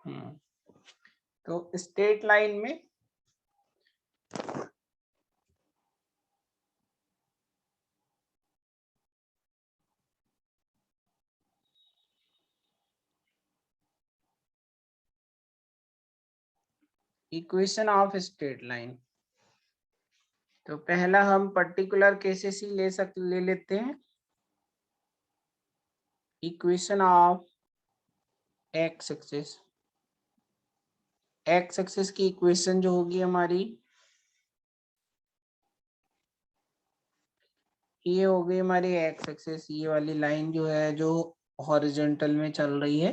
तो straight line में equation of straight line, तो पहला हम पर्टिकुलर केसेस ही ले लेते हैं। Equation of x axis, x axis की इक्वेशन जो होगी हमारी, ये हो गई हमारी एक्स एक्सिस, ये वाली लाइन जो है जो हॉरिजॉन्टल में चल रही है।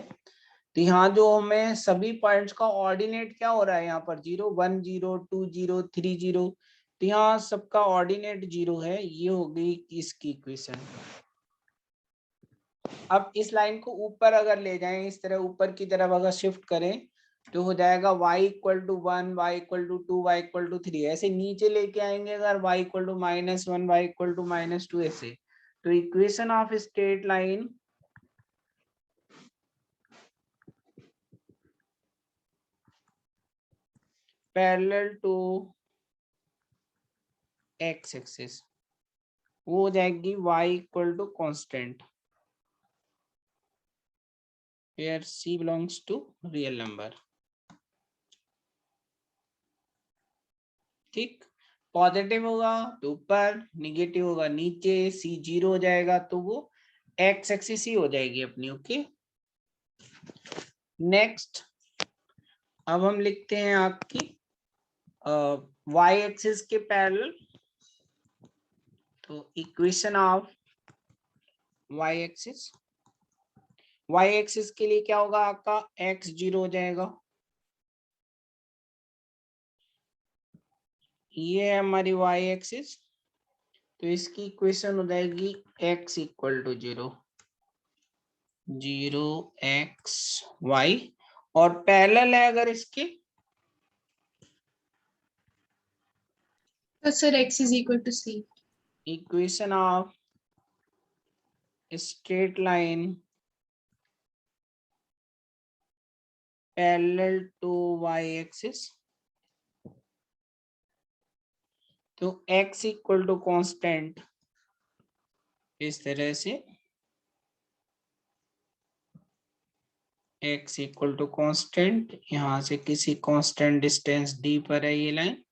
तो यहाँ जो हमें सभी पॉइंट्स का ऑर्डिनेट क्या हो रहा है, यहाँ पर 0 1 0 2 0 3 0, तो यहाँ सबका ऑर्डिनेट 0 है। ये हो गई इसकी इक्वेशन। अब इस लाइन को ऊपर अगर ले जाएं, इस तरह ऊपर की तरफ अगर शिफ्ट करें, तो हो जाएगा y equal to 1, y equal to 2, y equal to 3। ऐसे नीचे लेके आएंगे अगर y equal to -1, y equal to -2 ऐसे। तो equation of straight line parallel to x axis वो हो जाएगी y equal to constant, where c belongs to real number। ठीक, पॉजिटिव होगा तो ऊपर, निगेटिव होगा नीचे, सी 0 हो जाएगा तो वो एक्स एक्सिस ही हो जाएगी अपनी। ओके, नेक्स्ट अब हम लिखते हैं आपकी वाई एक्सिस के पैरेलल। तो equation of y axis, y axis के लिए क्या होगा आपका, एक्स 0 हो जाएगा, ये है हमारी वाई एक्सिस। तो इसकी इक्वेशन हो जाएगी x equal to 0 0 x y, और पैरेलल है अगर इसके, तो sir x is equal to c। Equation of straight line parallel to y axis, तो x इक्वल टू कांस्टेंट, इस तरह से x इक्वल टू कांस्टेंट, यहां से किसी कांस्टेंट डिस्टेंस d पर है ये लाइन।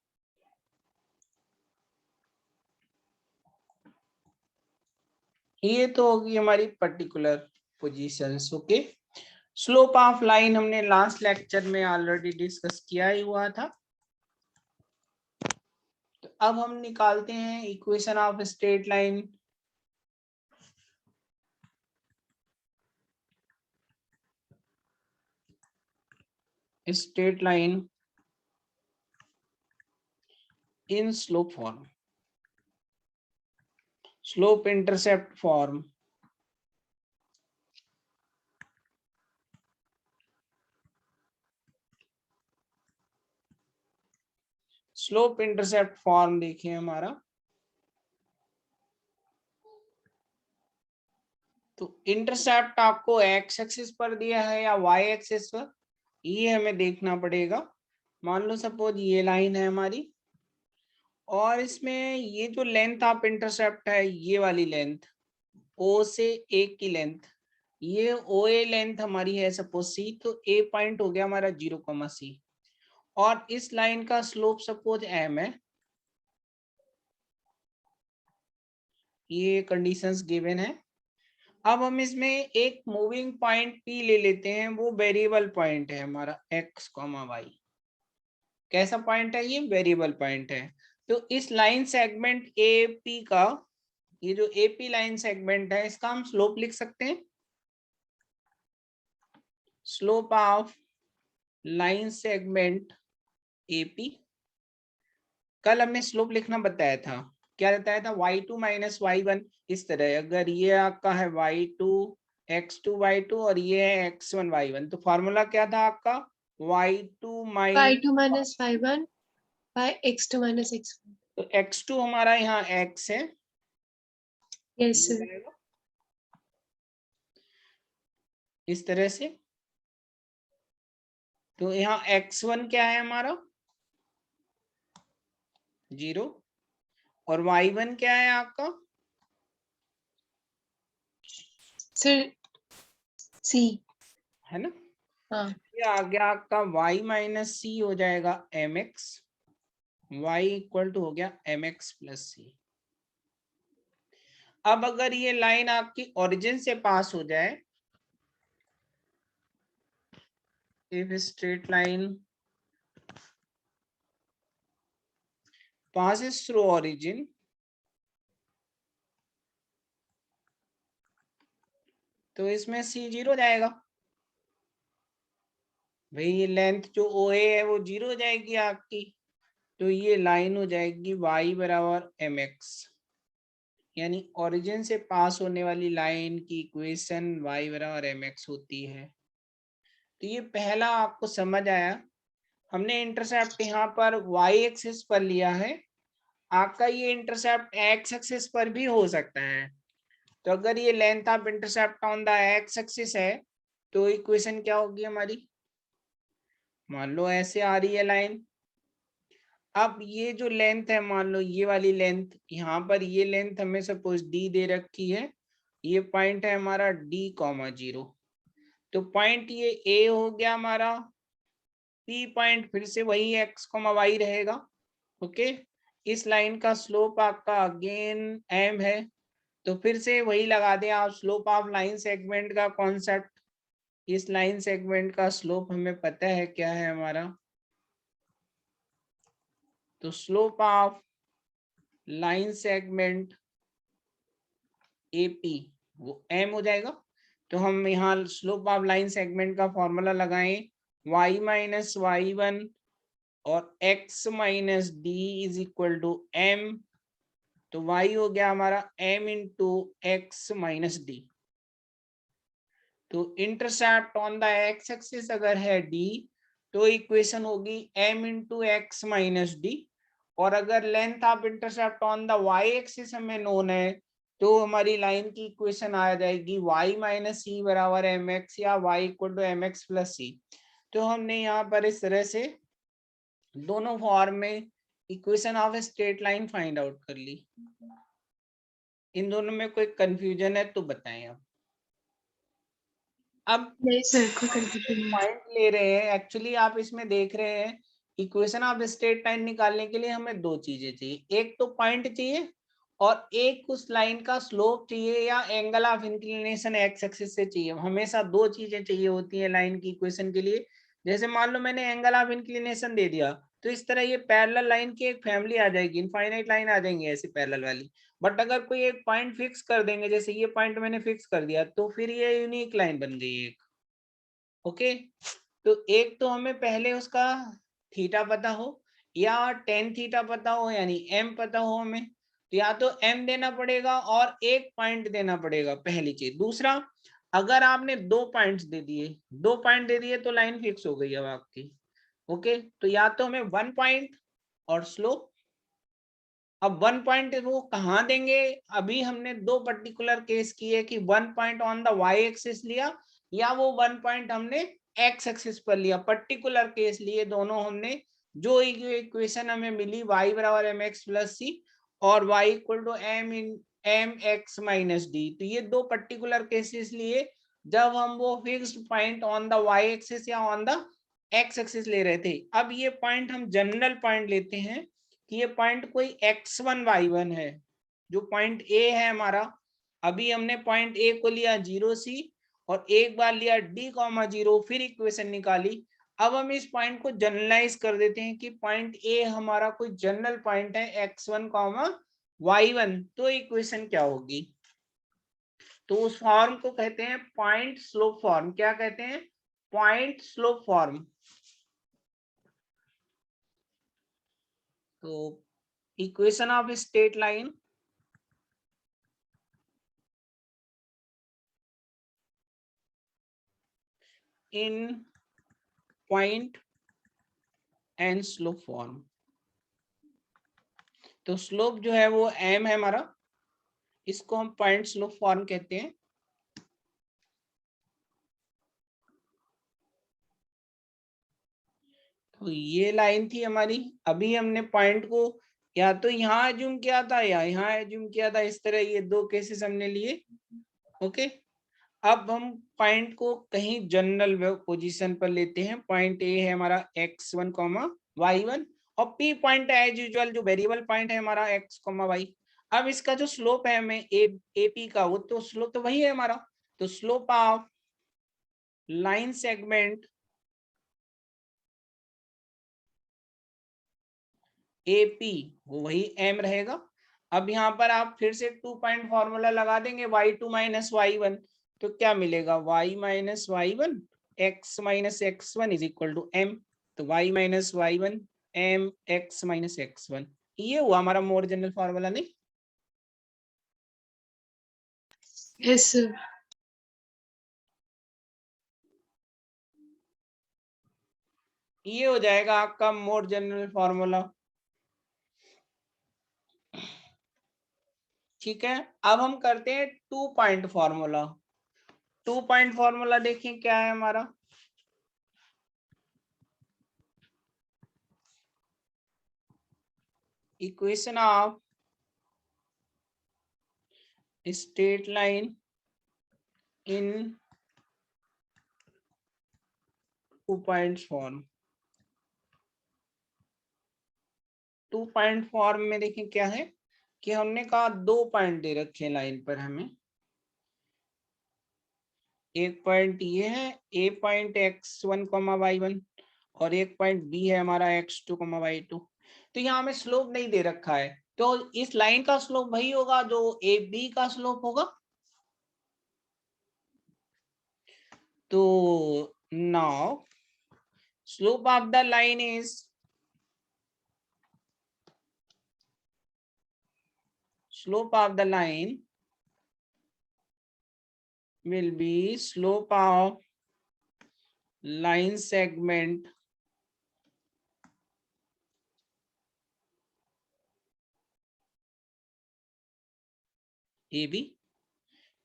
ये तो होगी हमारी particular positions. Okay, slope of line हमने लास्ट लेक्चर में ऑलरेडी डिस्कस किया ही हुआ था। तो अब हम निकालते हैं equation of straight line. Straight line in slope form, slope intercept form. Slope intercept form देखिए हमारा, तो इंटरसेप्ट आपको एक्स एक्सिस पर दिया है या वाई एक्सिस पर, ये हमें देखना पड़ेगा। मान लो सपोज ये लाइन है हमारी, और इसमें ये जो लेंथ ऑफ इंटरसेप्ट है, ये वाली लेंथ ओ से ए की लेंथ, ये ओ ए लेंथ हमारी है सपोज सी, तो ए पॉइंट हो गया हमारा 0,c, और इस लाइन का स्लोप सपोज एम है। ये कंडीशंस गिवन है। अब हम इसमें एक मूविंग पॉइंट पी ले लेते हैं, वो वेरिएबल पॉइंट है हमारा एक्स कॉमा वाई। कैसा पॉइंट है ये, वेरिएबल पॉइंट है। तो इस लाइन सेगमेंट ए पी का, ये जो ए पी लाइन सेगमेंट है, इसका हम स्लोप लिख सकते हैं। Slope of line segment AP, कल हमने स्लोप लिखना बताया था, क्या बताया था, y2 माइनस y1। इस तरह अगर ये आपका है y2 x2 y2 और ये है x1 y1, तो फॉर्मूला क्या था आपका, y2 minus y1 by x2 minus x1। तो x2 हमारा यहाँ x है, यस सर। इस तरह से। तो यहाँ x1 क्या है हमारा 0 और y1 क्या है आपका सर सी है ना। हाँ ये आ गया आपका y माइनस सी हो जाएगा mx, y इक्वल टू हो गया mx प्लस सी। अब अगर ये लाइन आपकी ओरिजिन से पास हो जाए, if straight line passes through origin, तो इसमें c 0 जाएगा भाई। ये लेंथ जो OA है वो 0 हो जाएगी आपकी, तो ये लाइन हो जाएगी y बराबर mx, यानी ओरिजिन से पास होने वाली लाइन की इक्वेशन y बराबर mx होती है। तो ये पहला आपको समझ आया। हमने इंटरसेप्ट यहाँ पर y एक्सिस पर लिया है, आपका ये इंटरसेप्ट x एक्सिस पर भी हो सकता है। तो अगर ये length of intercept on the x axis है तो इक्वेशन क्या होगी हमारी, मान लो ऐसे आ रही है लाइन। अब ये जो लेंथ है, मान लो ये वाली लेंथ, यहाँ पर ये लेंथ हमें सपोज d दे रखी है, ये पॉइंट है हमारा d,0, तो पॉइंट ये a हो गया हमारा, p पॉइंट फिर से वही x, y रहेगा। ओके, इस लाइन का स्लोप आपका अगेन m है, तो फिर से वही लगा दें आप, स्लोप ऑफ लाइन सेगमेंट का कॉन्सेप्ट। इस लाइन सेगमेंट का स्लोप हमें पता है क्या है हमारा, तो slope of line segment AP वो m हो जाएगा। तो हम यहाँ स्लोप ऑफ लाइन सेगमेंट का फॉर्मूला लगाएं, y माइनस y1 और x minus d is equal to m, तो y हो गया हमारा m into x minus d. तो intercept on the x axis अगर है d, तो इक्वेशन होगी m into x minus d, और अगर length of intercept on the y axis हमें नोन है, तो हमारी लाइन की इक्वेशन आ जाएगी y माइनस सी बराबर mx या y equal to mx plus c. तो हमने यहाँ पर इस तरह से दोनों फॉर्म में equation of straight line find out कर ली। इन दोनों में कोई कंफ्यूजन है तो बताएं आप। अब नहीं सर कोई कंफ्यूजन नहीं। पॉइंट ले रहे हैं, एक्चुअली आप इसमें देख रहे हैं इक्वेशन ऑफ स्ट्रेट लाइन निकालने के लिए हमें दो चीजें चाहिए, एक तो पॉइंट चाहिए और एक उस लाइन का स्लोप चाहिए या angle of inclination x axis से चाहिए। हमेशा दो चीजें चाहिए होती है लाइन की इक्वेशन के लिए। जैसे मान लो मैंने एंगल ऑफ इंक्लिनेशन दे दिया, तो इस तरह ये पैरेलल लाइन की एक फैमिली आ जाएगी, इनफाइनाइट लाइन आ जाएंगी ऐसी पैरेलल वाली। बट अगर कोई एक पॉइंट फिक्स कर देंगे, जैसे ये पॉइंट मैंने फिक्स कर दिया, तो फिर ये यूनिक लाइन बन गई एक। ओके, तो एक तो हमें पहले उसका थीटा पता हो या टेन थीटा पता हो, यानी एम पता हो हमें, तो या तो एम देना पड़ेगा और एक पॉइंट देना पड़ेगा, पहली चीज। दूसरा, अगर आपने दो पॉइंट्स दे दिए तो लाइन फिक्स हो गई अब आपकी। ओके, तो या तो हमें वन पॉइंट और स्लोप। अब वन पॉइंट वो कहाँ देंगे, अभी हमने दो पर्टिकुलर केस किए कि one point on the y axis लिया या वो वन पॉइंट हमने एक्स एक्सिस पर लिया, पर्टिकुलर केस लिए दोनों हमने। जो इक्वेशन हमें मिली y बराबर एम एक्स प्लस सी और y equal to m in m x minus d, तो ये दो पर्टिकुलर केसेस लिए जब हम वो fixed point on the y axis या ऑन द एक्स एक्सिस ले रहे थे। अब ये पॉइंट हम जनरल पॉइंट लेते हैं कि ये पॉइंट कोई x1 y1 है, जो पॉइंट A है हमारा। अभी हमने पॉइंट A को लिया 0C और एक बार लिया d,0, फिर इक्वेशन निकाली। अब हम इस पॉइंट को जनरलाइज कर देते हैं कि पॉइंट A हमारा कोई जनरल पॉइंट है x1, y1, तो इक्वेशन क्या होगी, तो उस फॉर्म को कहते हैं पॉइंट स्लोप फॉर्म। क्या कहते हैं, पॉइंट स्लोप फॉर्म। तो equation of straight line in point and slope form. तो स्लोप जो है वो m है हमारा, इसको हम पॉइंट स्लोप फॉर्म कहते हैं। तो ये लाइन थी हमारी। अभी हमने पॉइंट को या तो यहाँ एज्यूम किया था या यहाँ एज्यूम किया था, इस तरह ये दो केसेस हमने लिए। ओके, अब हम पॉइंट को कहीं जनरल पोजीशन पर लेते हैं। पॉइंट ए है हमारा x1, y1 और p पॉइंट है एज यूजुअल जो वेरिएबल पॉइंट है हमारा x, y। अब इसका जो स्लोप है हमें AP का, वो तो स्लोप तो वही है हमारा। तो slope of line segment AP वो वही m रहेगा। अब यहाँ पर आप फिर से 2 पॉइंट फॉर्मूला लगा देंगे, y2 माइनस y1, तो क्या मिलेगा, y minus y1 x minus x1 is equal to m। तो y minus y1 m x minus x1, ये हुआ हमारा मोर जनरल फॉर्मूला। नहीं, Yes, sir. ये हो जाएगा आपका मोर जनरल फॉर्मूला। ठीक है, अब हम करते हैं 2 पॉइंट फॉर्मूला। 2 पॉइंट फॉर्मूला देखें क्या है हमारा। Equation of straight line in 2 point form. 2 point form में देखें क्या है कि हमने कहा 2 पॉइंट दे रखे लाइन पर हमें। एक पॉइंट ये है ए पॉइंट x1, y1 और एक पॉइंट बी है हमारा x2, y2। तो यहाँ हमें स्लोप नहीं दे रखा है, तो इस लाइन का स्लोप वही होगा जो ए बी का स्लोप होगा। तो now slope of the line is will be slope of line segment AB,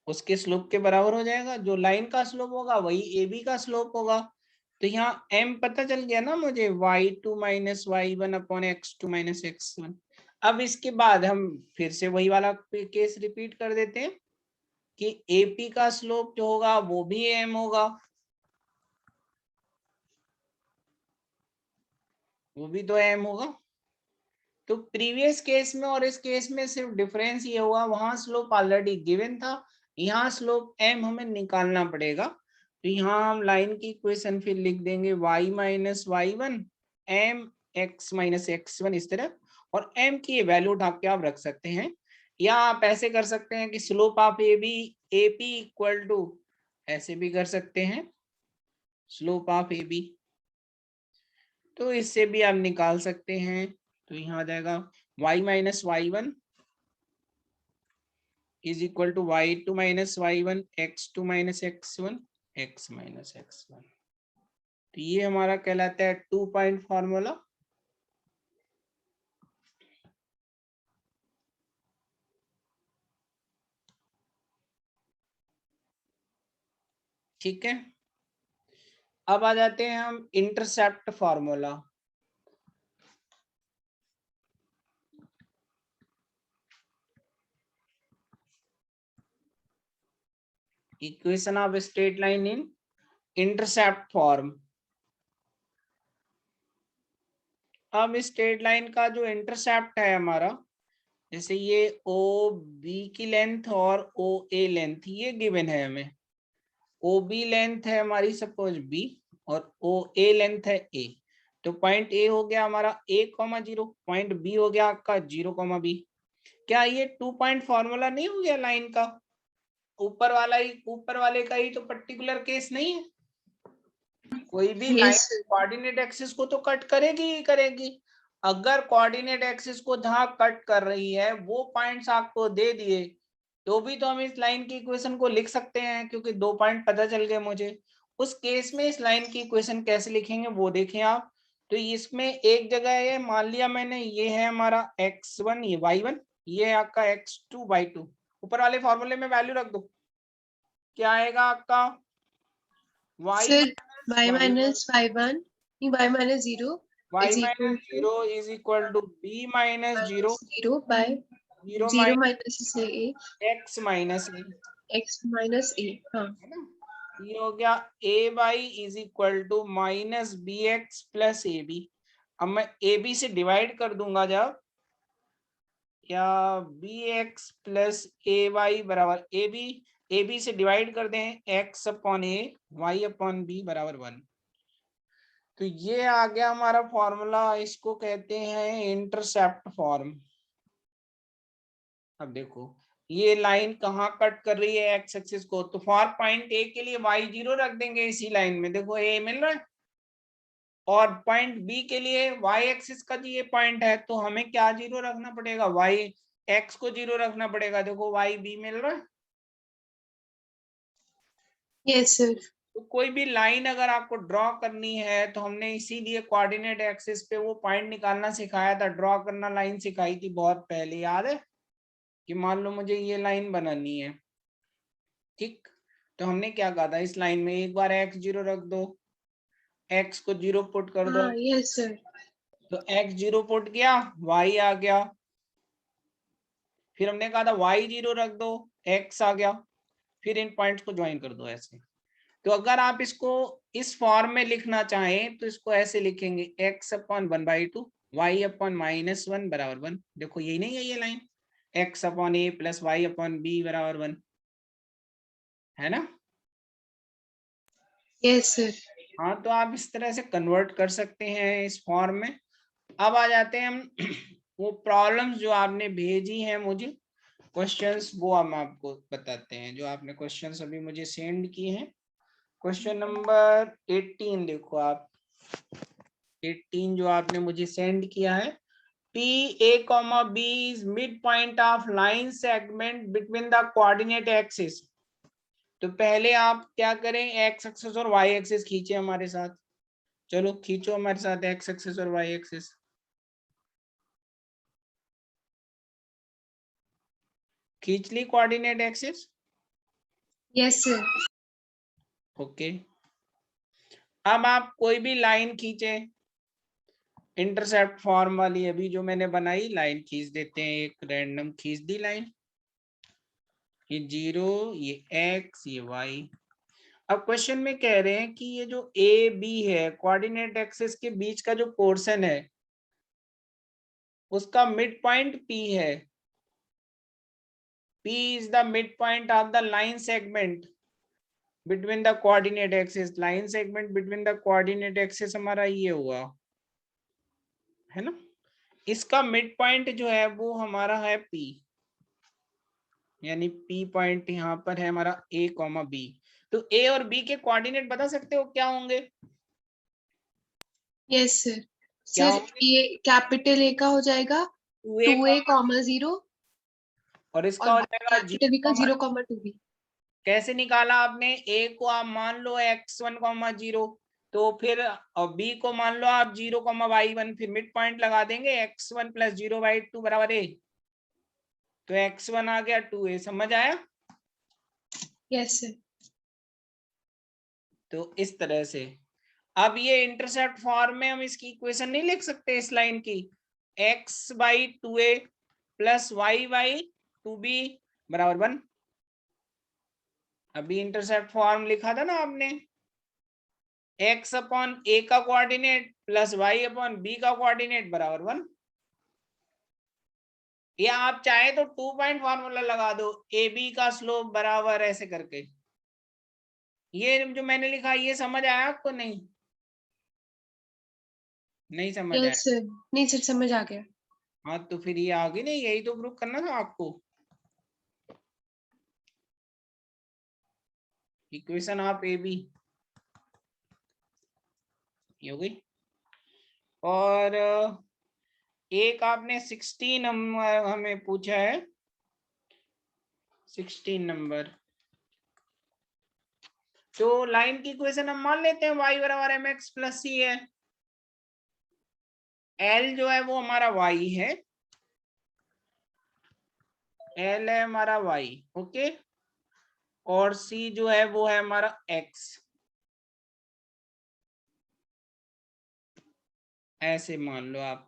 उसके स्लोप के बराबर हो जाएगा। जो लाइन का स्लोप होगा वही AB का स्लोप होगा। तो यहाँ m पता चल गया ना मुझे, y2 minus y1 upon x2 minus x1। अब इसके बाद हम फिर से वही वाला केस रिपीट कर देते हैं कि AP का स्लोप जो होगा वो भी m होगा, वो भी तो m होगा। तो प्रीवियस केस में और इस केस में सिर्फ डिफरेंस ये हुआ, वहां स्लोप ऑलरेडी गिवन था, यहाँ स्लोप m हमें निकालना पड़ेगा। तो यहाँ हम लाइन की इक्वेशन फिर लिख देंगे y minus y1 m x minus x1 इस तरह, और m की ये वैल्यू उठा के आप रख सकते हैं। या आप ऐसे कर सकते हैं कि slope of AP equal to, ऐसे भी कर सकते हैं स्लोप ऑफ AB, तो इससे भी आप निकाल सकते हैं। तो यहाँ आ जाएगा y minus y1 is equal to y2 minus y1 x2 minus x1 x minus x1। तो ये हमारा कहलाता है 2 पॉइंट फॉर्मूला। ठीक है, अब आ जाते हैं हम intercept formula. Equation of straight line in intercept form. अब स्ट्रेट लाइन का जो इंटरसेप्ट है हमारा, जैसे ये ओ बी की लेंथ और ओ ए लेंथ ये गिवन है हमें। ओ बी लेंथ है हमारी सपोज बी और ओ ए लेंथ है ए। तो पॉइंट ए हो गया हमारा a,0, पॉइंट बी हो गया आपका 0,b। क्या ये 2 पॉइंट फॉर्मूला नहीं हो गया लाइन का? ऊपर वाले का ही तो पर्टिकुलर केस नहीं है। कोई भी line Yes, sir. Coordinate axis को तो कट करेगी ही करेगी। अगर कोऑर्डिनेट एक्सिस को जहां कट कर रही है वो पॉइंट्स आपको दे दिए, तो भी तो हम इस लाइन की इक्वेशन को लिख सकते हैं, क्योंकि 2 पॉइंट पता चल गए मुझे। उस केस में इस लाइन की इक्वेशन कैसे लिखेंगे वो देखें आप। तो इसमें एक जगह ये मान लिया मैंने, ये है हमारा x1, ये y1, ये है आपका x2 y2। ऊपर वाले फॉर्मूले में वैल्यू रख दो, क्या आएगा आपका y Sir, y y1 minus y1, y minus 0 y is minus equal to 0 is equal to b minus 0, 0 by 0 0 minus minus a x minus a, x minus a. हाँ है ना। ये हो गया a by is equal to minus b x plus a b. अब मैं A B से divide कर दूंगा जब, या बी एक्स प्लस ए वाई बराबर ए बी से डिवाइड कर दें एक्स अपॉन ए वाई अपॉन बी बराबर 1। तो ये आ गया हमारा फॉर्मूला, इसको कहते हैं इंटरसेप्ट फॉर्म। अब देखो ये लाइन कहाँ कट कर रही है एक्स एक्सिस को, तो फॉर पॉइंट ए के लिए वाई 0 रख देंगे इसी लाइन में, देखो ए मिल रहा है, और पॉइंट बी के लिए वाई एक्सिस का ये पॉइंट है, तो हमें क्या 0 रखना पड़ेगा, वाई एक्स को 0 रखना पड़ेगा। देखो वाई बी मिल रहा है। yes sir. तो कोई भी लाइन अगर आपको ड्रॉ करनी है तो हमने इसीलिए कोऑर्डिनेट एक्सिस पे वो पॉइंट निकालना सिखाया था, ड्रॉ करना लाइन सिखाई थी बहुत पहले, याद है कि मान लो मुझे ये लाइन बनानी है, ठीक, तो हमने क्या कहा था, इस लाइन में एक बार एक्स 0 रख दो, एक्स को 0 पुट कर दो, हाँ yes sir. तो एक्स 0 पुट किया, वाई आ गया, फिर हमने कहा था वाई 0 रख दो, एक्स आ गया, फिर इन पॉइंट्स को ज्वाइन कर दो ऐसे। तो अगर आप इसको इस फॉर्म में लिखना चाहें तो इसको ऐसे लिखेंगे, एक्स अपॉन 1/2 वाई अपॉन -1 बराबर 1। देखो यही नहीं है ये लाइन, एक्स अपॉन ए प्लस वाई अपॉन बी बराबर 1, है ना। yes sir. हाँ तो आप इस तरह से कन्वर्ट कर सकते हैं इस फॉर्म में। अब आ जाते हैं हम वो प्रॉब्लम्स जो आपने भेजी हैं मुझे, क्वेश्चंस, वो हम आपको बताते हैं जो आपने क्वेश्चंस अभी मुझे सेंड किए हैं। क्वेश्चन नंबर 18 देखो आप, 18 जो आपने मुझे सेंड किया है, P A comma B is midpoint of line segment between the coordinate axis। तो पहले आप क्या करें, एक्स एक्सिस और वाई एक्सिस खींचे हमारे साथ, चलो खींचो हमारे साथ एक्स एक्सिस और वाई एक्सिस, खींच ली coordinate axis, yes sir. Okay. अब आप कोई भी लाइन खींचे इंटरसेप्ट फॉर्म वाली, अभी जो मैंने बनाई लाइन खींच देते हैं, एक रैंडम खींच दी लाइन, ये 0, ये एक्स, ये वाई। अब क्वेश्चन में कह रहे हैं कि ये जो ए बी है कोऑर्डिनेट एक्सिस के बीच का जो पोर्शन है उसका मिड पॉइंट पी है, P is the midpoint of the line segment between the coordinate axis। line segment between the coordinate axis हमारा ये हुआ, है ना। इसका मिड पॉइंट जो है वो हमारा है P, यानी P पॉइंट यहाँ पर है हमारा A, B। तो A और B के कोऑर्डिनेट बता सकते हो क्या होंगे, yes sir. क्या सर होंगे, ये कैपिटल ए का हो जाएगा 2A, 2a, 0 और इसका और हो जाएगा कैपिटल बी का 0, 2b। कैसे निकाला आपने, ए को आप मान लो x1, 0, तो फिर बी को मान लो आप 0, y1, फिर मिड पॉइंट लगा देंगे x1 + 0/2 बराबर a, तो x1 आ गया 2a, समझ आया। yes sir. तो इस तरह से अब ये इंटरसेप्ट फॉर्म में हम इसकी इक्वेशन नहीं लिख सकते इस लाइन की, x/2a + y/2b बराबर 1। अभी इंटरसेप्ट फॉर्म लिखा था ना आपने, x अपॉन a का coordinate plus y upon b का कोऑर्डिनेट बराबर 1। या आप चाहे तो 2 पॉइंट फॉर्मूला लगा दो, ए बी का स्लोप बराबर ऐसे करके। ये जो मैंने लिखा ये समझ आया आपको, नहीं नहीं समझ आया, yes sir. नहीं सर समझ आ गया। हाँ तो फिर ये आगे नहीं, यही तो प्रूव करना था आपको, इक्वेशन ऑफ ए बी ये हो गई। और एक आपने 16 हमें पूछा है, 16 नंबर, तो लाइन की इक्वेशन हम मान लेते हैं y बराबर mx + c है, l जो है वो हमारा y है, l है हमारा y, ओके, और c जो है वो है हमारा x। ऐसे मान लो आप,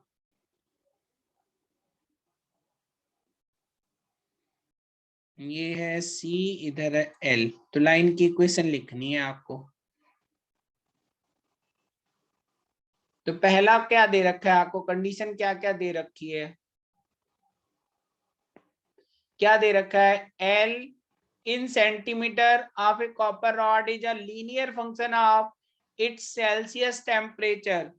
ये है C, इधर है L, तो लाइन की इक्वेशन लिखनी है आपको। तो पहला क्या दे रखा है आपको, कंडीशन क्या क्या दे रखी है, क्या दे रखा है, L in centimeter of a copper rod is a linear function of its Celsius temperature।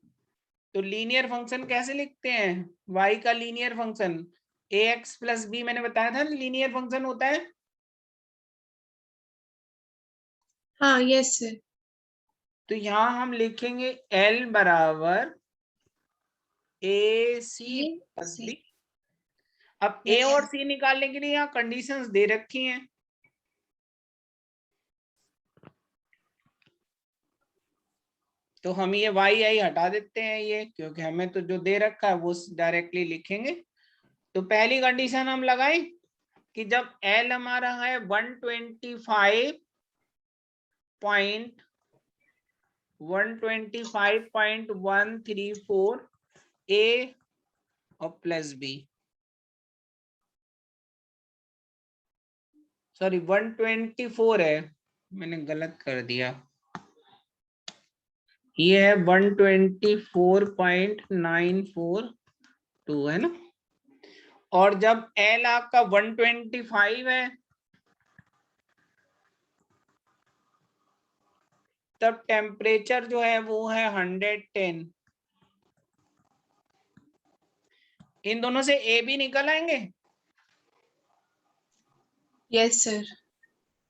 तो लीनियर फंक्शन कैसे लिखते हैं, y का linear function ax plus b, मैंने बताया था लीनियर फंक्शन होता है। हाँ यस सर। तो यहां हम लिखेंगे L बराबर AC प्लस सी। b। अब A यस और C निकालने के लिए यहाँ कंडीशंस दे रखी हैं, तो हम ये y आई हटा देते हैं ये, क्योंकि हमें तो जो दे रखा है वो डायरेक्टली लिखेंगे। तो पहली कंडीशन हम लगाएं कि जब L हमारा है 125.134 A और प्लस B, सॉरी 124 है, मैंने गलत कर दिया, ये है 124.942 है ना। और जब L आपका 125 है तब टेम्परेचर जो है वो है 110। इन दोनों से ए बी निकल आएंगे। Yes sir.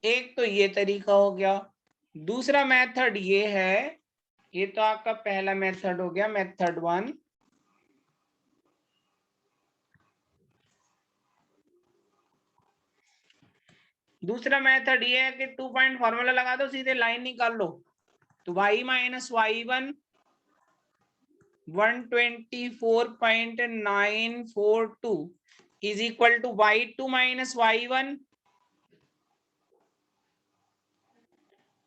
एक तो ये तरीका हो गया, दूसरा मेथड ये है, ये तो आपका पहला मेथड हो गया, मेथड 1। दूसरा मेथड ये है कि 2 पॉइंट फॉर्मूला लगा दो, सीधे लाइन निकाल लो। तो y minus y1 124.942 is equal to y2 minus y1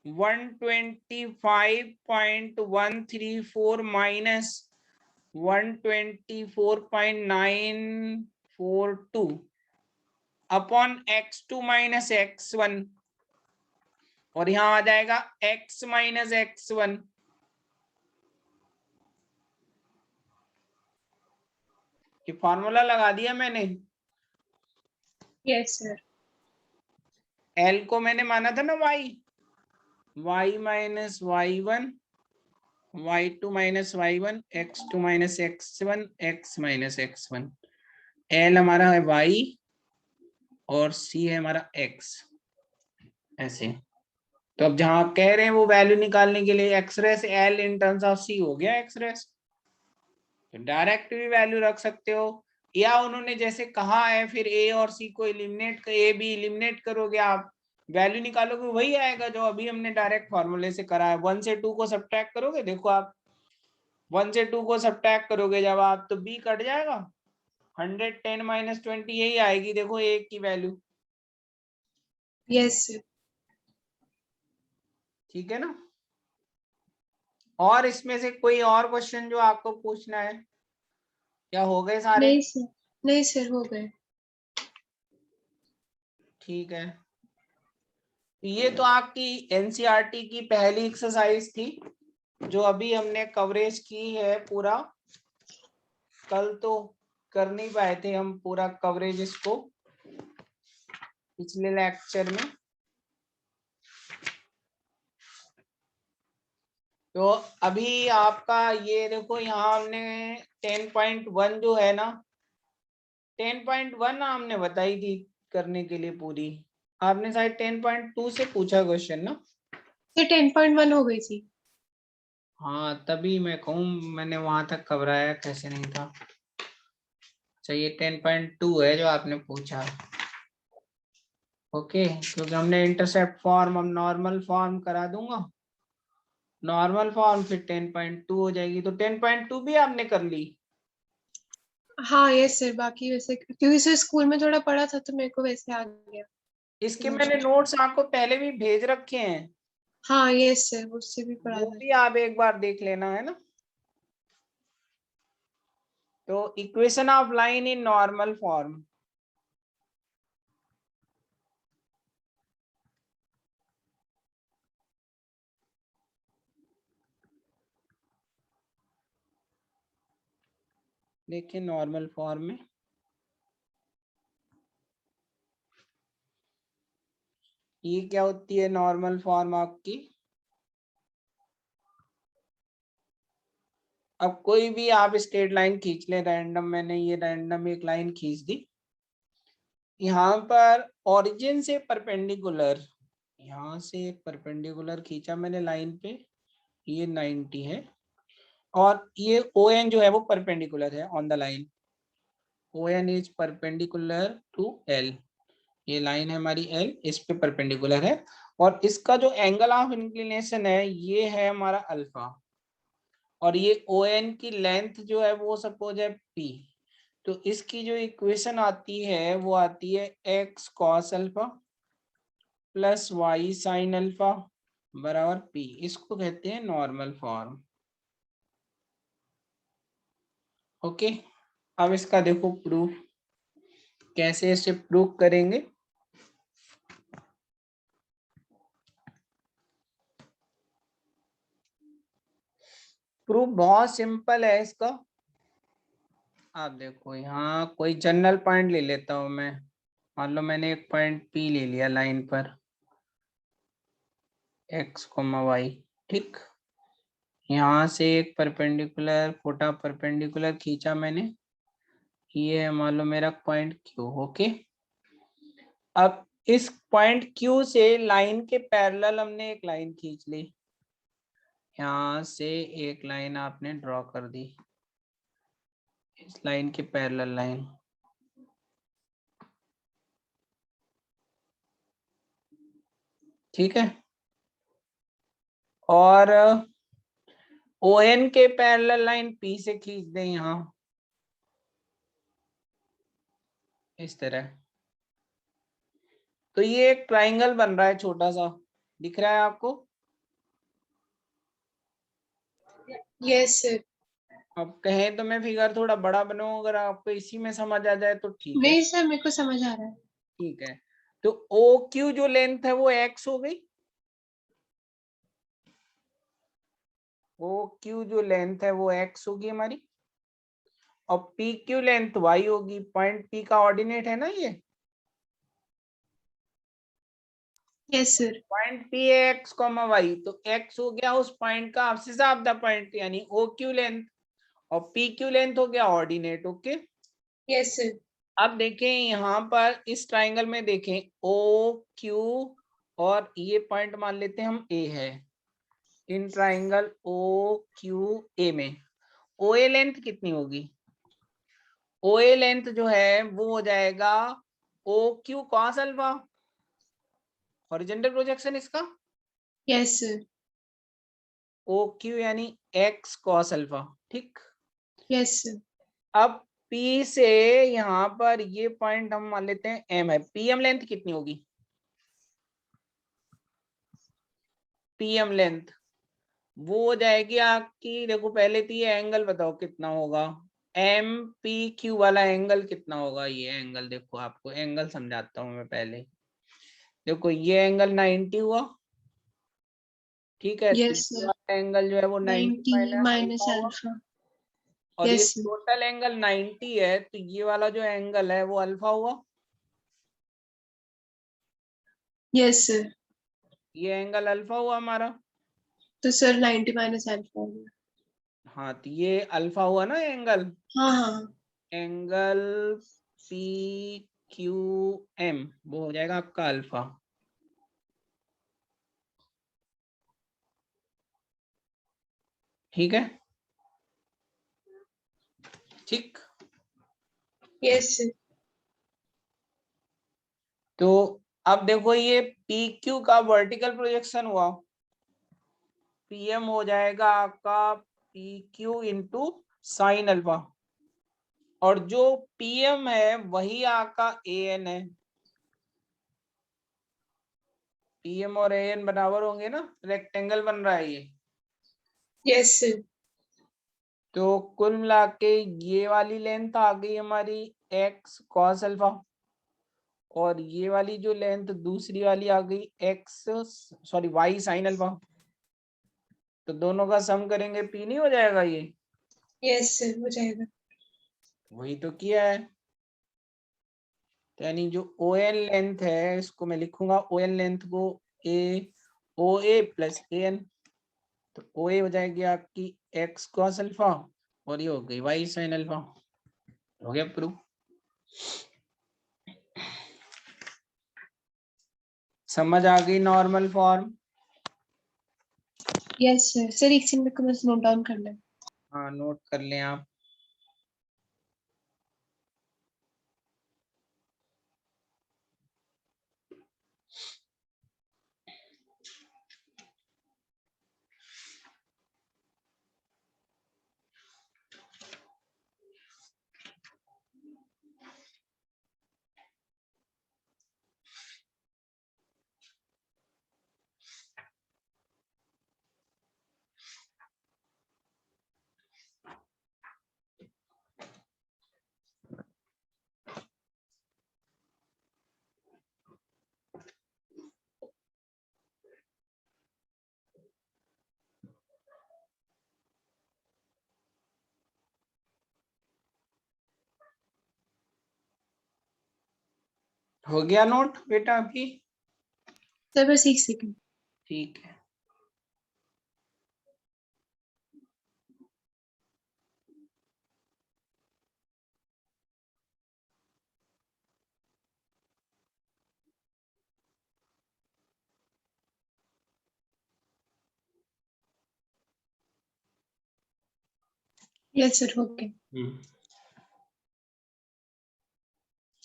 125.134 minus 124.942 upon x2 minus x1, और यहां आ जाएगा x माइनस x1। ये फॉर्मूला लगा दिया मैंने। Yes sir. L को मैंने माना था ना y minus y1 y2 minus y1 x2 minus x1 x minus x1। L हमारा है y और C है हमारा x, ऐसे। तो अब जहां आप कह रहे हैं वो वैल्यू निकालने के लिए x race L in terms of C हो गया एक्स रेस, तो डायरेक्ट भी वैल्यू रख सकते हो, या उन्होंने जैसे कहा है फिर A और C को एलिमिनेट, A B एलिमिनेट करोगे आप, वैल्यू निकालोगे वही आएगा जो अभी हमने डायरेक्ट फॉर्मूले से करा है। 1 से 2 को सब्ट्रैक्ट करोगे, देखो आप 1 से 2 को सब्ट्रैक्ट करोगे जब आप, तो B कट जाएगा, 110 माइनस 20 यही आएगी, देखो A की वैल्यू। Yes sir. ठीक है ना। और इसमें से कोई और क्वेश्चन जो आपको पूछना है, क्या हो गए सारे? नहीं सर, नहीं सर हो गए। ठीक है, ये तो आपकी एनसीईआरटी की पहली एक्सरसाइज थी जो अभी हमने कवरेज की है पूरा। कल तो कर नहीं पाए थे हम पूरा कवरेज इसको पिछले लेक्चर में। तो अभी आपका ये देखो, यहाँ हमने 10.1 जो है ना, 10.1 हमने बताई थी करने के लिए पूरी, आपने शायद 10.2 से पूछा क्वेश्चन ना। सर 10.1 हो गई थी। हाँ तभी मैं कहूँ मैंने वहां तक घबराया कैसे नहीं था। चाहिए 10.2 है जो आपने पूछा। ओके, क्योंकि हमने इंटरसेप्ट फॉर्म, हम नॉर्मल फॉर्म करा दूंगा, नॉर्मल फॉर्म फिर 10.2 हो जाएगी। तो 10.2 भी आपने कर ली। हाँ यस सर, बाकी वैसे क्योंकि सर स्कूल में थोड़ा पढ़ा था तो मेरे को वैसे आ गया। इसके मैंने नोट्स आपको पहले भी भेज रखे हैं, हाँ यस सर, उससे भी पढ़ा वो था। भी आप एक बार देख लेना, है ना। तो equation of line in normal form, देखिए नॉर्मल फॉर्म में ये क्या होती है नॉर्मल फॉर्म आपकी। अब कोई भी आप स्ट्रेट लाइन खींच ले रैंडम, मैंने ये रैंडम एक लाइन खींच दी, यहाँ पर ओरिजिन से परपेंडिकुलर, यहाँ से एक परपेंडिकुलर खींचा मैंने लाइन पे, ये 90 है, और ये ओ एन जो है वो परपेंडिकुलर है on the line, O N is perpendicular to L, ये लाइन है हमारी एल, इस पे परपेंडिकुलर है, और इसका जो एंगल ऑफ इंक्लिनेशन है ये है हमारा अल्फा, और ये ओ एन की लेंथ जो है वो सपोज है पी, तो इसकी जो इक्वेशन आती है वो आती है x cos alpha plus y sine alpha बराबर पी, इसको कहते हैं नॉर्मल फॉर्म। ओके, अब इसका देखो प्रूफ, कैसे इसे प्रूफ करेंगे। प्रूफ बहुत सिंपल है इसका। आप देखो यहाँ कोई जनरल पॉइंट ले लेता हूं मैं, मान लो मैंने एक पॉइंट पी ले लिया लाइन पर एक्स कोमा वाई, ठीक, यहाँ से एक परपेंडिकुलर छोटा परपेंडिकुलर खींचा मैंने, ये है मान लो मेरा पॉइंट क्यू। ओके, अब इस पॉइंट क्यू से लाइन के पैरेलल हमने एक लाइन खींच ली, यहाँ से एक लाइन आपने ड्रॉ कर दी, इस लाइन के पैरेलल लाइन, ठीक है, और ओ एन के पैरेलल लाइन पी से खींच दें यहाँ इस तरह, तो ये एक ट्राइंगल बन रहा है छोटा सा, दिख रहा है आपको। Yes sir. अब कहें तो मैं फिगर थोड़ा बड़ा बनाऊं, अगर आपको इसी में समझ आ जाए तो ठीक है। नहीं सर, मेरे को समझ आ रहा है। ठीक है, तो ओ क्यू जो लेंथ है वो एक्स हो गई, ओ क्यू जो लेंथ है वो एक्स होगी हमारी, और पी क्यू लेंथ वाई होगी, पॉइंट पी का ऑर्डिनेट है ना ये, यस सर। पॉइंट पी है एक्स कॉमा वाई, तो एक्स हो गया उस पॉइंट का एब्सिस ऑफ द पॉइंट यानी ओ क्यू लेंथ, और पी क्यू लेंथ हो गया ऑर्डिनेट। Okay, yes sir. अब देखें यहाँ पर इस ट्राइंगल में देखें ओ क्यू, और ये पॉइंट मान लेते हैं हम ए है, in triangle O Q A में ओ ए लेंथ कितनी होगी, ओ ए लेंथ जो है वो हो जाएगा O Q cos alpha, horizontal projection इसका, यस सर। ओ क्यू यानी एक्स कॉस अल्फा, ठीक। Yes sir. अब P से यहाँ पर ये पॉइंट हम मान लेते हैं M है, PM लेंथ कितनी होगी, PM लेंथ वो हो जाएगी आपकी, देखो पहले तो ये एंगल बताओ कितना होगा, MPQ वाला एंगल कितना होगा, ये एंगल देखो, आपको एंगल समझाता हूँ मैं पहले, देखो ये एंगल 90 हुआ, ठीक है, तो यस ये सर। वाला एंगल जो है वो 90 90 माइनस माइनस अल्फा हुआ, अल्फा। और ये यस सर। टोटल एंगल 90 है, तो ये वाला जो एंगल है वो अल्फा हुआ, यस सर। ये एंगल अल्फा हुआ हमारा, तो सर 90 माइनस अल्फा हो गया। हाँ तो ये अल्फा हुआ ना एंगल, हाँ हाँ। एंगल पी क्यू एम वो हो जाएगा आपका अल्फा, ठीक है, ठीक। Yes sir. तो अब देखो ये पी क्यू का वर्टिकल प्रोजेक्शन हुआ, पीएम हो जाएगा आपका P Q into sine alpha, और जो पीएम है वही आपका ए एन है, पीएम और ए एन बराबर होंगे ना, रेक्टेंगल बन रहा है ये, यस सर। तो कुल मिला के ये वाली लेंथ आ गई हमारी x cos अल्फा, और ये वाली जो लेंथ दूसरी वाली आ गई y sin अल्फा। तो दोनों का सम करेंगे p नहीं हो जाएगा ये? यस सर, हो जाएगा। वही तो किया है। तो यानी जो OL लेंथ है इसको मैं लिखूंगा, OL लेंथ को OA प्लस AN। तो OA हो जाएगी आपकी x cos अल्फा, और ये हो गई y sin अल्फा। हो गया प्रूफ। समझ आ गई normal form? Yes sir. Sir एक सेकंड, मेरे को बस नोट डाउन करना है। हाँ नोट कर लें आप। हो गया नोट बेटा अभी? सर बस एक सेकंड। ठीक है। यस सर, हो गया।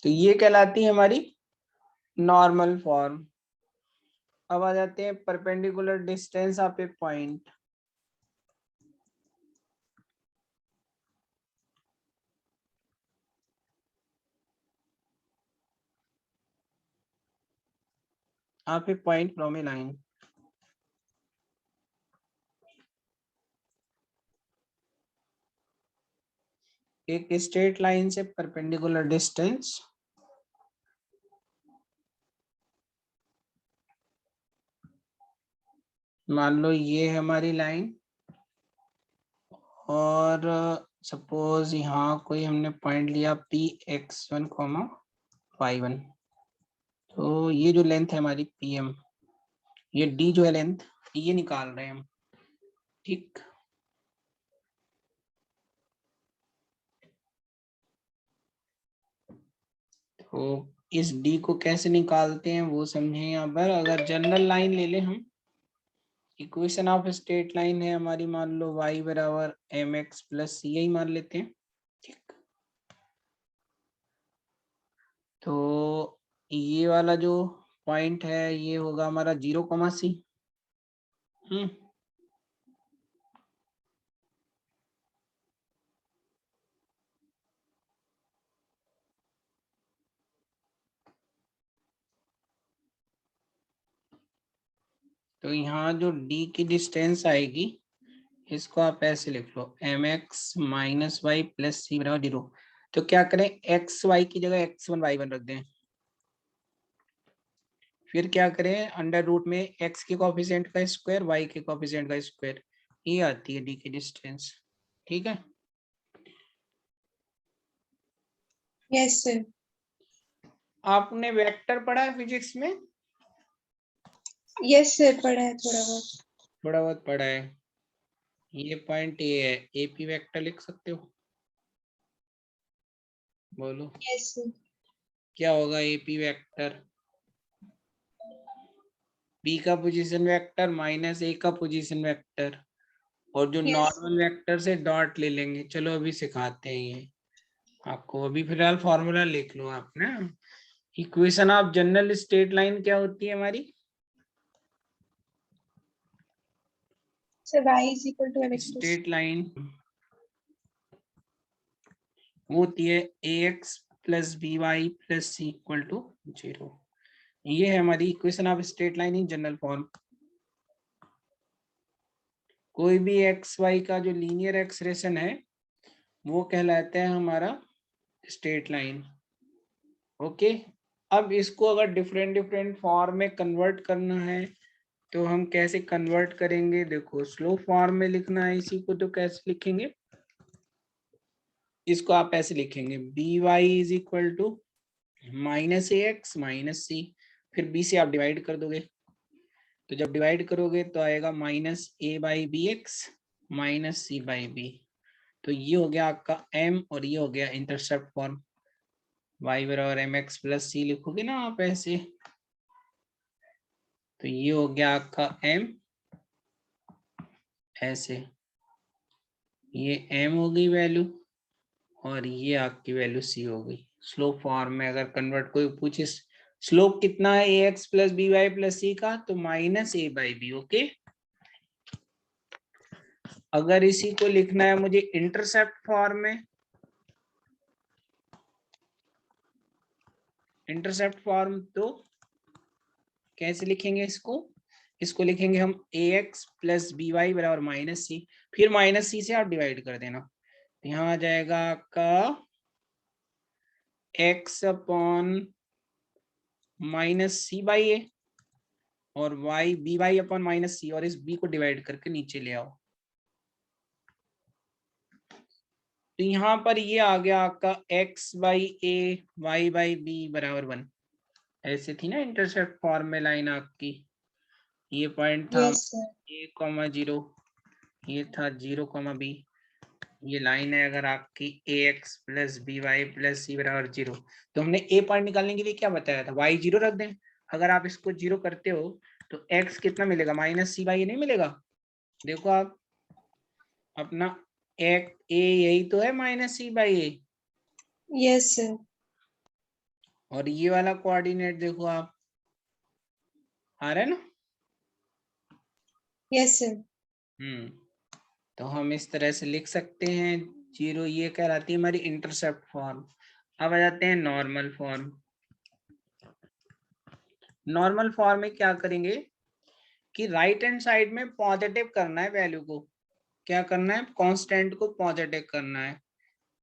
तो ये कहलाती है हमारी नॉर्मल फॉर्म। अब आ जाते हैं perpendicular distance of A point. Of A point from A line. एक स्ट्रेट लाइन से परपेंडिकुलर डिस्टेंस मान लो ये है हमारी लाइन, और सपोज यहाँ कोई हमने पॉइंट लिया Px1, y1। तो ये जो लेंथ है हमारी PM, ये D जो है लेंथ, ये निकाल रहे हैं हम। ठीक। तो इस D को कैसे निकालते हैं वो समझें यहाँ पर। अगर जनरल लाइन ले लें हम, इक्वेशन ऑफ स्ट्रेट लाइन है हमारी, मान लो y बराबर mx प्लस c, यही मान लेते हैं। ठीक। तो ये वाला जो पॉइंट है ये होगा हमारा 0, c। तो यहाँ जो D की डिस्टेंस आएगी इसको आप ऐसे लिख लो, mx minus Y plus c बराबर 0। तो क्या करें, एक्स वाई की जगह x1 y1 रख दें। फिर क्या करें, अंडर रूट में x के कोफिशिएंट का स्क्वायर, y के कोफिशिएंट का स्क्वायर, ये आती है D की डिस्टेंस। ठीक है। Yes sir. आपने वेक्टर पढ़ा है फिजिक्स में? यस सर, पढ़ा है थोड़ा बहुत। थोड़ा बहुत पढ़ा है। ये पॉइंट ए है, AP वेक्टर लिख सकते हो? बोलो यस सर। क्या होगा AP वेक्टर? B का पोजीशन वेक्टर माइनस A का पोजीशन वेक्टर, और जो यस। नॉर्मल वेक्टर से डॉट ले लेंगे। चलो अभी सिखाते हैं ये आपको। अभी फिलहाल फॉर्मूला लिख लो आप ना। Equation of general straight line क्या होती है हमारी? Sir y is equal to mx plus। Straight line वो होती है ax plus by plus c equal to 0। ये है हमारी equation of straight line in general form. कोई भी एक्स वाई का जो लीनियर एक्सप्रेशन है वो कहलाता है हमारा स्ट्रेट लाइन। ओके, अब इसको अगर डिफरेंट डिफरेंट फॉर्म में कन्वर्ट करना है तो हम कैसे कन्वर्ट करेंगे? देखो, स्लो फॉर्म में लिखना है इसी को, तो कैसे लिखेंगे इसको? आप ऐसे लिखेंगे b y is equal to minus a x minus c, फिर बी से आप डिवाइड कर दोगे, तो जब डिवाइड करोगे तो आएगा minus a by b x minus c by b. तो ये हो गया आपका m और ये हो गया इंटरसेप्ट फॉर्म, y बराबर एम एक्स प्लस सी लिखोगे ना आप ऐसे, तो ये हो गया आपका m ऐसे, ये m हो गई वैल्यू और ये आपकी वैल्यू c हो गई। स्लोप फॉर्म में अगर कन्वर्ट कोई पूछे स्लोप कितना है a x plus b y plus c का, तो minus a by b. Okay, अगर इसी को लिखना है मुझे इंटरसेप्ट फॉर्म में, इंटरसेप्ट फॉर्म, तो कैसे लिखेंगे इसको? इसको लिखेंगे हम a x plus b y बराबर माइनस सी, फिर माइनस सी से आप डिवाइड कर देना, तो यहाँ आ जाएगा आपका x upon minus c by a और y b y upon minus c, और इस b को डिवाइड करके नीचे ले आओ, तो यहाँ पर ये आ गया आपका x by a y by b बराबर 1। ऐसे थी ना इंटरसेप्ट फॉर्म में लाइन आपकी, ये पॉइंट था यस सर। a कॉमा 0, ये था 0 कॉमा बी, ये लाइन है अगर आपकी a x plus b y plus c बराबर 0, तो हमने ए पॉइंट निकालने के लिए क्या बताया था? y 0 रख दें। अगर आप इसको 0 करते हो तो x कितना मिलेगा? माइनस सी बाई ए नहीं मिलेगा? देखो आप अपना एक ए यही तो है, minus c by a, yes sir. और ये वाला कोऑर्डिनेट देखो आप, आ रहा है ना? Yes sir. तो हम इस तरह से लिख सकते हैं 0, ये कहलाती है हमारी इंटरसेप्ट फॉर्म। अब आ जाते हैं नॉर्मल फॉर्म। नॉर्मल फॉर्म में क्या करेंगे कि राइट हैंड साइड में पॉजिटिव करना है वैल्यू को। क्या करना है? कांस्टेंट को पॉजिटिव करना है,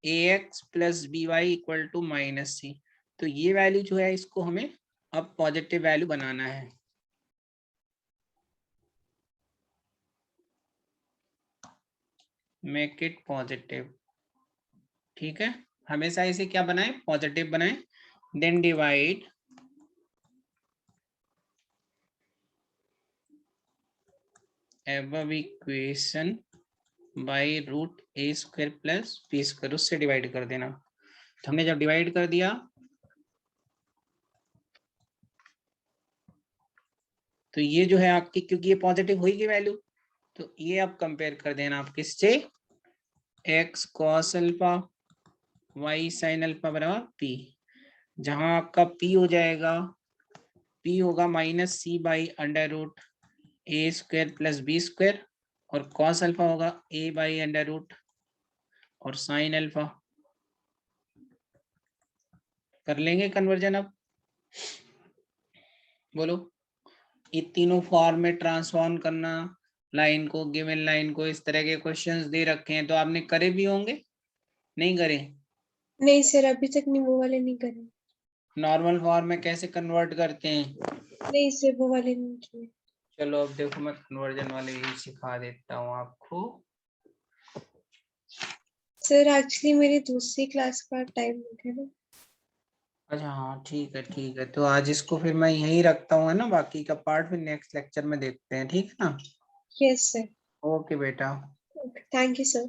a x plus b y equal to minus c. तो ये वैल्यू जो है इसको हमें अब पॉजिटिव वैल्यू बनाना है। मेक इट पॉजिटिव, ठीक है, हमेशा इसे क्या बनाए? पॉजिटिव बनाए। Then divide above equation by root a square plus b square, उससे डिवाइड कर देना। तो हमने जब डिवाइड कर दिया तो ये जो है आपकी, क्योंकि ये पॉजिटिव हुई की वैल्यू, तो ये आप कंपेयर कर देना आप किससे? X cos alpha y sine alpha बराबर पी, जहां आपका पी हो जाएगा, पी होगा minus c by under root a square plus b square, और कॉस अल्फा होगा ए बाई अंडर रूट और साइन अल्फा। कर लेंगे कन्वर्जन अब? बोलो, ये तीनों फॉर्म में ट्रांसफॉर्म करना लाइन को, गिवन लाइन को, इस तरह के क्वेश्चंस दे रखे हैं तो आपने करे भी होंगे, नहीं करे? नहीं सर, अभी तक नहीं, वो वाले नहीं करे। नॉर्मल फॉर्म में कैसे कन्वर्ट करते हैं? नहीं सर, वो वाले नहीं किए। चलो अब देखो, मैं कन्वर्जन वाले ही सिखा देता हूँ आपको। सर एक्चुअली मेरी दूसरी क्लास का टाइम हो गया ना। अच्छा हाँ, ठीक है ठीक है, तो आज इसको फिर मैं यहीं रखता हूँ, है ना? बाकी का पार्ट फिर नेक्स्ट लेक्चर में देखते हैं, ठीक है ना? Yes sir. ओके बेटा। Thank you sir.